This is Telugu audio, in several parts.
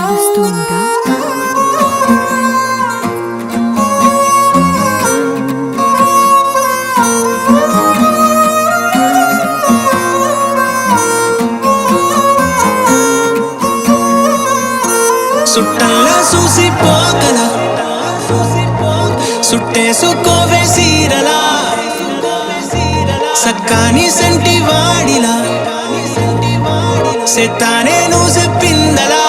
నడుస్తూ ఉంటా. సుట్టల్లా చూసిపోగల సుట్టేసుకోవే సీరలా సక్కాని సంటి వాడిలా సెత్తానే నువ్వు చెప్పిందలా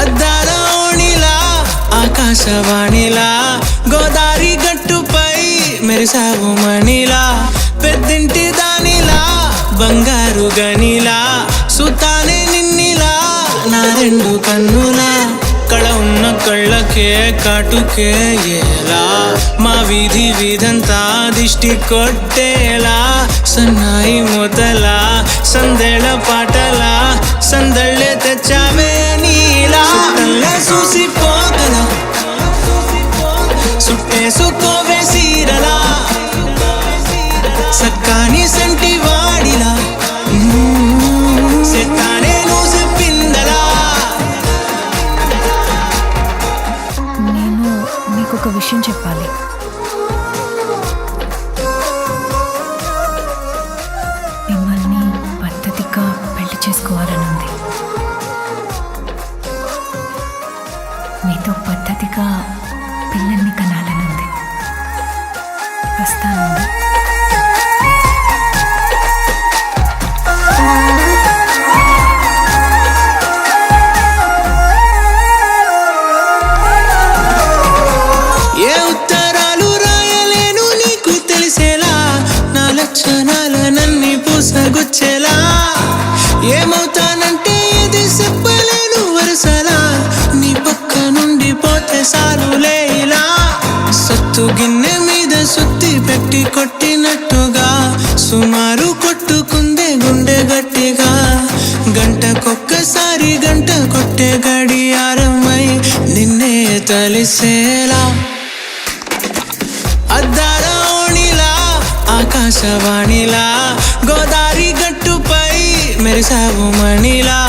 అద్దాల ఓణిలా ఆకాశవాణిలా గోదారి గట్టుపై మెరిసావు మణిలా పెద్దింటి దానిలా బంగారు గనిలా సుతానే నిన్నిలా నా రెండు కన్నులా కళ ఉన్న కళ్ళకే కాటుకే ఎలా మా వీధి వీధంతా దిష్టి కొట్టేలా సన్నాయి మొదలా సందేళ పాటలా సందళ్ళే తెచ్చావే నీలా చూసిపోగల సుట్టేసుకోవే సీరలా సక్కాని సంటి వాడిలా సెత్తానే నువ్వు చెప్పిందలా. నేను నీకొక విషయం చెప్పాలి. మిమ్మల్ని పద్ధతిగా పెళ్లి చేసుకోవాలనుంది. మీతో పద్ధతిగా పిల్లల్ని కనాలనుంది. వస్తానండి. ఏ ఉత్తరాలు రాయలేను నీకు తెలిసేలా నా లక్షణాలనన్నీ పూసగుచ్చేలా ఏమవుతానంటే ఇది చెప్పలేను వరుసలా నీ పక్క నుండి పోతే సాలులే ఇలా సత్తు గిన్నె మీద సుత్తి పెట్టి కొట్టినట్టుగా సుమారు కొట్టుకుందే గుండె గట్టిగా గంటకొక్కసారి గంట కొట్టే గడియారమై నిన్నే తలిసేలా అద్దాల ఓణిలా ఆకాశవాణిలా గోదారి గట్టుపై మెరిసావు మణిలా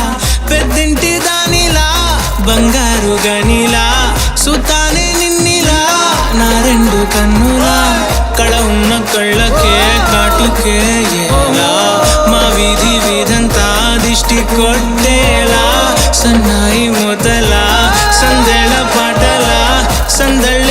పెద్దింటి దానిలా బంగారు గనిలా సుతానే నిన్నిలా నా రెండు కన్నులా కళ ఉన్న కళ్ళకే కాటుకే ఎలా మా వీధి వీధంతా దిష్టి కొట్టేలా సన్నాయి మొదలా సందేళ పాటలా సందళ్ళ